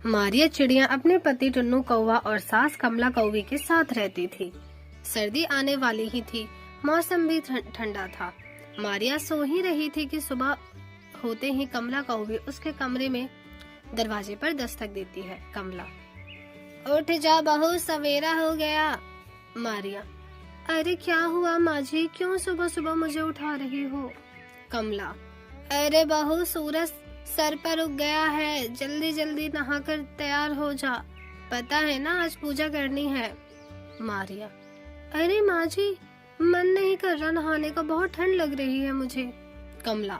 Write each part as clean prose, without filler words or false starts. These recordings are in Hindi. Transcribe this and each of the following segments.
मारिया चिड़िया अपने पति टुन्नू कौवा और सास कमला कौवी के साथ रहती थी। सर्दी आने वाली ही थी, मौसम भी ठंडा था। मारिया सो ही रही थी कि सुबह होते ही कमला कौवी उसके कमरे में दरवाजे पर दस्तक देती है। कमला, उठ जा बहू, सवेरा हो गया। मारिया, अरे क्या हुआ माँ जी, क्यों सुबह सुबह मुझे उठा रही हो? कमला, अरे बहू, सूरज सर पर उग गया है, जल्दी जल्दी नहाकर तैयार हो जा, पता है ना आज पूजा करनी है। मारिया, अरे माँ जी, मन नहीं कर रहा नहाने का, बहुत ठंड लग रही है मुझे। कमला,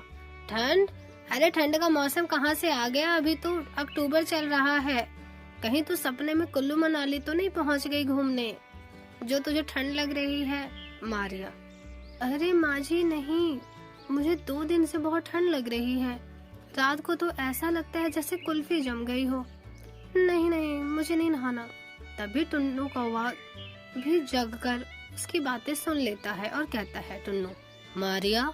ठंड? अरे ठंड का मौसम कहाँ से आ गया, अभी तो अक्टूबर चल रहा है। कहीं तू सपने में कुल्लू मनाली तो नहीं पहुँच गई घूमने, जो तुझे ठंड लग रही है? मारिया, अरे माँ जी नहीं, मुझे 2 दिन से बहुत ठंड लग रही है, रात को तो ऐसा लगता है जैसे कुल्फी जम गई हो। नहीं नहीं, मुझे नहीं नहाना। तभी टुन्नू कौवा भी जगकर उसकी बातें सुन लेता है और कहता है, टुन्नू, मारिया,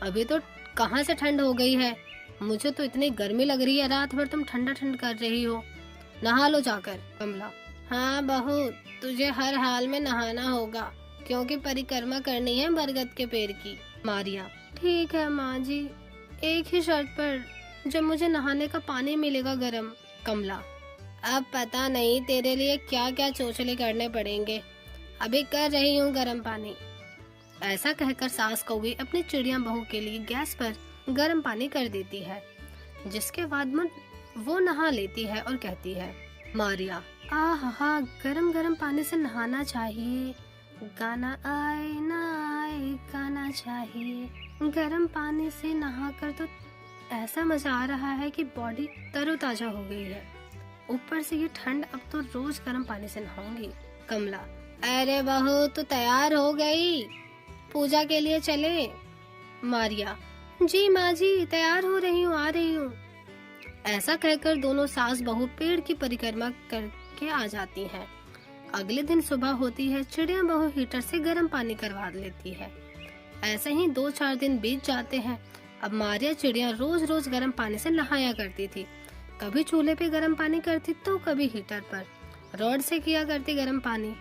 अभी तो कहाँ से ठंड हो गई है, मुझे तो इतनी गर्मी लग रही है, रात भर तुम ठंडा ठंड कर रही हो, नहा लो जाकर। कमला, हाँ बहू, तुझे हर हाल में नहाना होगा, क्योंकि परिक्रमा करनी है बरगद के पेड़ की। मारिया, ठीक है माँ जी, एक ही शर्त पर, जब मुझे नहाने का पानी मिलेगा गरम। कमला, अब पता नहीं तेरे लिए क्या क्या चोचले करने पड़ेंगे, अभी कर रही हूँ गरम पानी। ऐसा कहकर सास कौवी अपनी चिड़िया बहू के लिए गैस पर गरम पानी कर देती है, जिसके बाद वो नहा लेती है और कहती है, मारिया, आहा, गरम गरम पानी से नहाना चाहिए, गाना आए ना आए गाना चाहिए। गरम पानी से नहाकर तो ऐसा मजा आ रहा है कि बॉडी तरोताजा हो गई है, ऊपर से ये ठंड, अब तो रोज गर्म पानी से नहाऊंगी। कमला, अरे बहू, तू तैयार हो गई, पूजा के लिए चले? मारिया, जी माँ जी, तैयार हो रही हूँ, आ रही हूँ। ऐसा कहकर दोनों सास बहू पेड़ की परिक्रमा करके आ जाती हैं। अगले दिन सुबह होती है, चिड़िया बहू हीटर से गर्म पानी करवा लेती है। ऐसे ही 2-4 दिन बीत जाते हैं। अब मारिया चिड़िया रोज रोज गर्म पानी से नहाया करती थी, कभी चूल्हे पे गर्म पानी करती तो कभी हीटर पर, रॉड से किया करती गर्म पानी।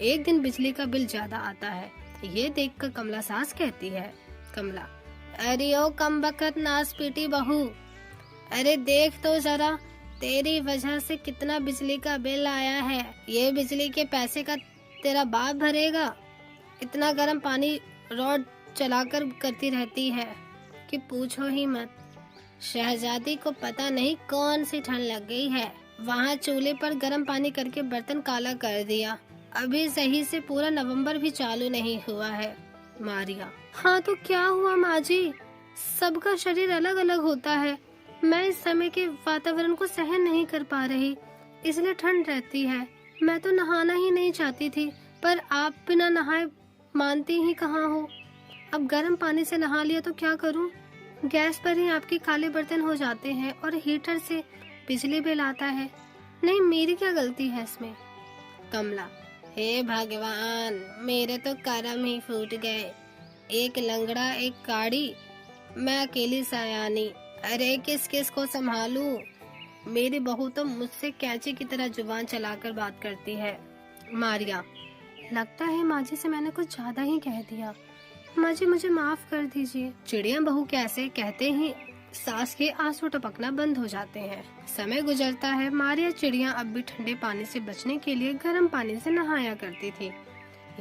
एक दिन बिजली का बिल ज्यादा आता है, ये देखकर कमला सास कहती है, कमला, अरे ओ कमबख्त नास पीटी बहू, अरे देख तो जरा, तेरी वजह से कितना बिजली का बिल आया है, ये बिजली के पैसे का तेरा बाप भरेगा, इतना गर्म पानी रॉड चलाकर करती रहती है कि पूछो ही मत। शहजादी को पता नहीं कौन सी ठंड लग गई है, वहाँ चूल्हे पर गर्म पानी करके बर्तन काला कर दिया, अभी सही से पूरा नवंबर भी चालू नहीं हुआ है। मारिया, हाँ तो क्या हुआ माँ जी, सबका शरीर अलग अलग होता है, मैं इस समय के वातावरण को सहन नहीं कर पा रही, इसलिए ठंड रहती है। मैं तो नहाना ही नहीं चाहती थी, पर आप बिना नहाए मानती ही कहाँ हो। अब गर्म पानी से नहा लिया तो क्या करूं? गैस पर ही आपके काले बर्तन हो जाते हैं और हीटर से बिजली बिल आता है। नहीं, मेरी क्या गलती है इसमें? कमला, हे भगवान, मेरे तो करम ही फूट गए, एक लंगड़ा एक काड़ी, मैं अकेली सयानी, अरे किस किस को संभालूं? मेरी बहू तो मुझसे कैंची की तरह जुबान चलाकर बात करती है। मारिया, लगता है माँ जी से मैंने कुछ ज्यादा ही कह दिया, माँ जी मुझे माफ कर दीजिए। चिड़िया बहू कैसे कहते ही सास के आंसू टपकना बंद हो जाते हैं। समय गुजरता है, मारिया चिड़िया अब भी ठंडे पानी से बचने के लिए गर्म पानी से नहाया करती थी।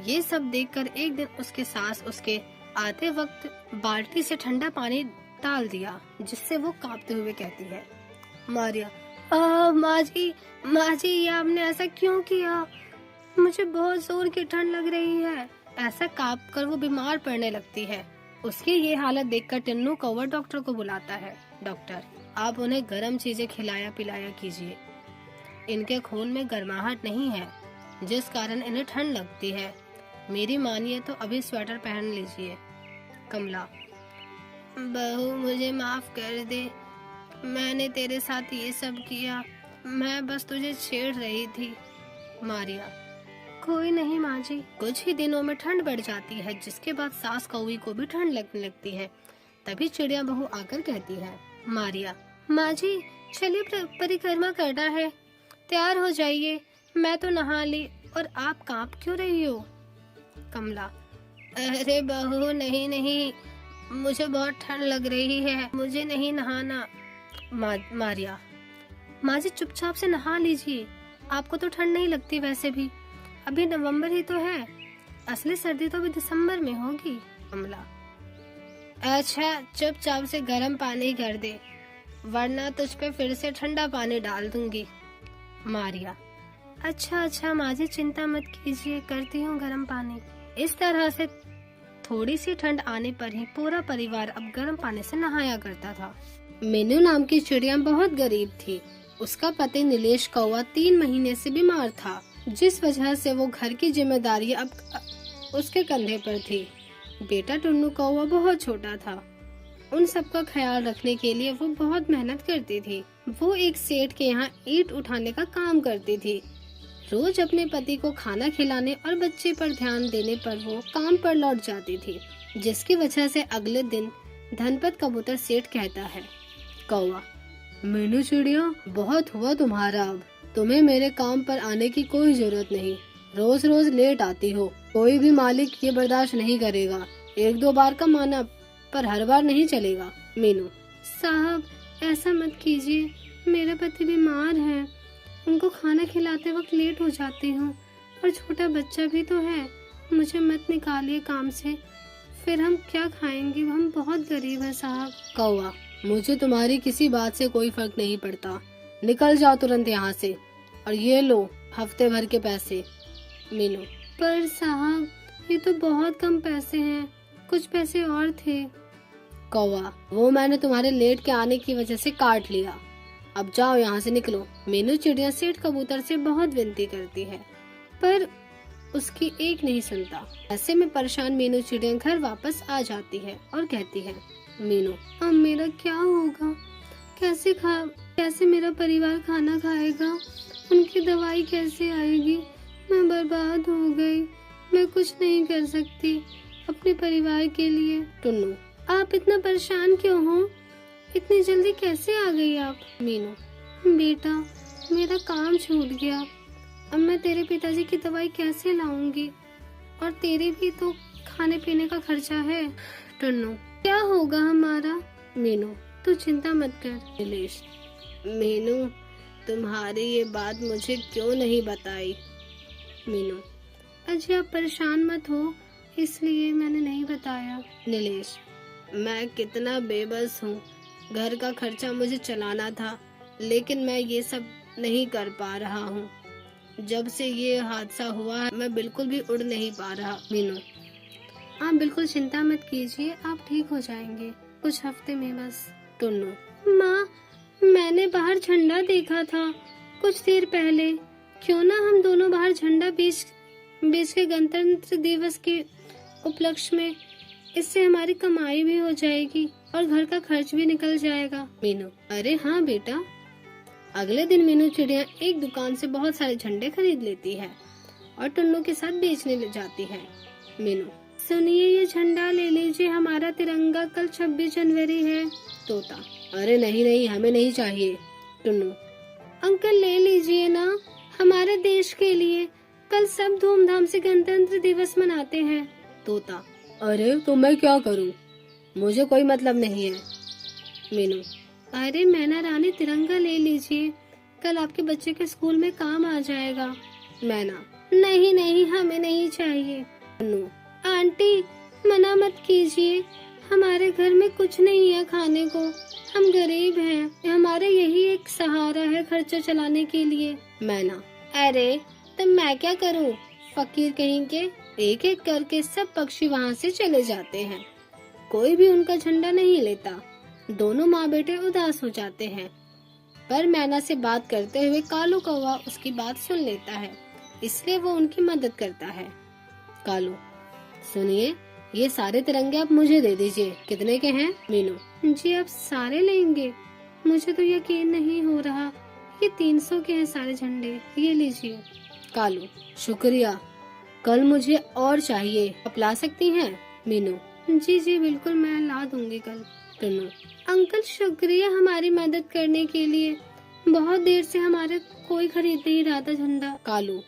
ये सब देखकर एक दिन उसके सास उसके आते वक्त बाल्टी से ठंडा पानी डाल दिया, जिससे वो कांपते हुए कहती है, मारिया, माँ जी, ये आपने ऐसा क्यों किया? मुझे बहुत जोर की ठंड लग रही है। ऐसा कांप कर वो बीमार पड़ने लगती है। उसकी ये हालत देखकर टुन्नू कौवा डॉक्टर को बुलाता है। डॉक्टर, आप उन्हें गर्म चीजें खिलाया पिलाया कीजिए, इनके खून में गर्माहट नहीं है, जिस कारण इन्हें ठंड लगती है। मेरी मानिए तो अभी स्वेटर पहन लीजिए। कमला, बहू मुझे माफ कर दे, मैंने तेरे साथ ये सब किया, मैं बस तुझे छेड़ रही थी। मारिया, कोई नहीं माँ जी। कुछ ही दिनों में ठंड बढ़ जाती है, जिसके बाद सास कौवी को भी ठंड लगने लगती है। तभी चिड़िया बहू आकर कहती है, मारिया, माँ जी, चलिए परिक्रमा करना है, तैयार हो जाइए। मैं तो नहा ली और आप कांप क्यों रही हो? कमला, अरे बहू नहीं नहीं, मुझे बहुत ठंड लग रही है, मुझे नहीं नहाना। मारिया, माँ जी चुपचाप से नहा लीजिए, आपको तो ठंड नहीं लगती वैसे भी, अभी नवंबर ही तो है, असली सर्दी तो अभी दिसंबर में होगी। कमला, अच्छा चुपचाप से गर्म पानी कर दे, वरना तुझ पे फिर से ठंडा पानी डाल दूंगी। मारिया, अच्छा माँ जी चिंता मत कीजिए, करती हूँ गर्म पानी। इस तरह से थोड़ी सी ठंड आने पर ही पूरा परिवार अब गर्म पानी से नहाया करता था। मीनू नाम की चिड़िया बहुत गरीब थी। उसका पति नीलेश कौवा 3 महीने से बीमार था, जिस वजह से वो घर की जिम्मेदारी अब उसके कंधे पर थी। बेटा टुन्नू कौवा बहुत छोटा था। उन सबका ख्याल रखने के लिए वो बहुत मेहनत करती थी। वो एक सेठ के यहाँ ईंट उठाने का काम करती थी। रोज अपने पति को खाना खिलाने और बच्चे पर ध्यान देने पर वो काम पर लौट जाती थी, जिसकी वजह से अगले दिन धनपत कबूतर सेठ कहता है, कौवा, मीनू चिड़िया बहुत हुआ तुम्हारा, अब तुम्हें मेरे काम पर आने की कोई जरूरत नहीं, रोज रोज लेट आती हो, कोई भी मालिक ये बर्दाश्त नहीं करेगा। 1-2 बार का माना, पर हर बार नहीं चलेगा। मीनू, साहब ऐसा मत कीजिए, मेरा पति बीमार है, उनको खाना खिलाते वक्त लेट हो जाती हूँ, और छोटा बच्चा भी तो है, मुझे मत निकालिए काम से, फिर हम क्या खाएंगे, हम बहुत गरीब हैं साहब। कौवा, मुझे तुम्हारी किसी बात से कोई फर्क नहीं पड़ता, निकल जाओ तुरंत यहाँ से, और ये लो हफ्ते भर के पैसे। मीनू, पर साहब ये तो बहुत कम पैसे हैं, कुछ पैसे और थे। कौवा, वो मैंने तुम्हारे लेट के आने की वजह से काट लिया, अब जाओ यहाँ से निकलो। मीनू चिड़िया सेठ कबूतर से बहुत विनती करती है, पर उसकी एक नहीं सुनता। ऐसे में परेशान मीनू चिड़िया घर वापस आ जाती है और कहती है, मीनू, अब मेरा क्या होगा, कैसे मेरा परिवार खाना खाएगा, उनकी दवाई कैसे आएगी, मैं बर्बाद हो गई, मैं कुछ नहीं कर सकती अपने परिवार के लिए। टुन्नू, आप इतना परेशान क्यों हो, इतनी जल्दी कैसे आ गई आप? मीनू, बेटा मेरा काम छूट गया, अब मैं तेरे पिताजी की दवाई कैसे लाऊंगी, और तेरे भी तो खाने पीने का खर्चा है। टुन्नू, क्या होगा हमारा? मीनू, तू चिंता मत कर। नीलेश, मीनू तुम्हारी ये बात मुझे क्यों नहीं बताई? मीनू, अजी आप परेशान मत हो, इसलिए मैंने नहीं बताया। नीलेश, मैं कितना बेबस हूँ, घर का खर्चा मुझे चलाना था, लेकिन मैं ये सब नहीं कर पा रहा हूँ। जब से ये हादसा हुआ है मैं बिल्कुल भी उड़ नहीं पा रहा। मीनू, आप बिल्कुल चिंता मत कीजिए, आप ठीक हो जाएंगे कुछ हफ्ते में बस। टुन्नू, माँ मैंने बाहर झंडा देखा था कुछ देर पहले, क्यों ना हम दोनों बाहर झंडा बीच के गणतंत्र दिवस के उपलक्ष्य में, इससे हमारी कमाई भी हो जाएगी और घर का खर्च भी निकल जाएगा। मीनू, अरे हाँ बेटा। अगले दिन मीनू चिड़िया एक दुकान से बहुत सारे झंडे खरीद लेती है और टुन्नू के साथ बेचने ले जाती है। मीनू, सुनिए ये झंडा ले लीजिए, हमारा तिरंगा कल 26 जनवरी है। तोता, अरे नहीं हमें नहीं चाहिए। टुन्नू, अंकल ले लीजिए ना, हमारे देश के लिए, कल सब धूमधाम से गणतंत्र दिवस मनाते हैं। तोता, अरे तो मैं क्या करूं, मुझे कोई मतलब नहीं है। मीनू, अरे मैना रानी तिरंगा ले लीजिए, कल आपके बच्चे के स्कूल में काम आ जाएगा। मैना, नहीं हमें नहीं चाहिए। टुन्नू, आंटी मना मत कीजिए, हमारे घर में कुछ नहीं है खाने को, हम गरीब हैं, हमारे यही एक सहारा है खर्चा चलाने के लिए। मैना, अरे तो मैं क्या करूं, फकीर कहीं के। एक एक करके सब पक्षी वहाँ से चले जाते हैं, कोई भी उनका झंडा नहीं लेता। दोनों माँ बेटे उदास हो जाते हैं, पर मैना से बात करते हुए कालू कौवा उसकी बात सुन लेता है, इसलिए वो उनकी मदद करता है। कालू, सुनिए ये सारे तिरंगे आप मुझे दे दीजिए, कितने के हैं? मीनू, जी आप सारे लेंगे, मुझे तो यकीन नहीं हो रहा, ये 300 के हैं सारे झंडे, ये लीजिए। कालू, शुक्रिया, कल मुझे और चाहिए, आप ला सकती हैं? मीनू, जी बिल्कुल मैं ला दूंगी कल। टुन्नू, अंकल शुक्रिया हमारी मदद करने के लिए, बहुत देर से हमारे कोई खरीद नहीं रहा था झंडा। कालू,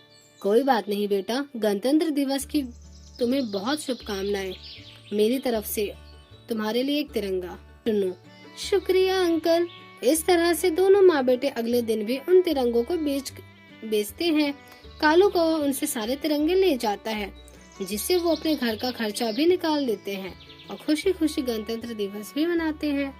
कोई बात नहीं बेटा, गणतंत्र दिवस की तुम्हें बहुत शुभकामनाएं। मेरी तरफ से तुम्हारे लिए एक तिरंगा। टुन्नू, शुक्रिया अंकल। इस तरह से दोनों माँ बेटे अगले दिन भी उन तिरंगों को बेचते हैं। कालू कौवा उनसे सारे तिरंगे ले जाता है, जिससे वो अपने घर का खर्चा भी निकाल लेते हैं और खुशी खुशी गणतंत्र दिवस भी मनाते हैं।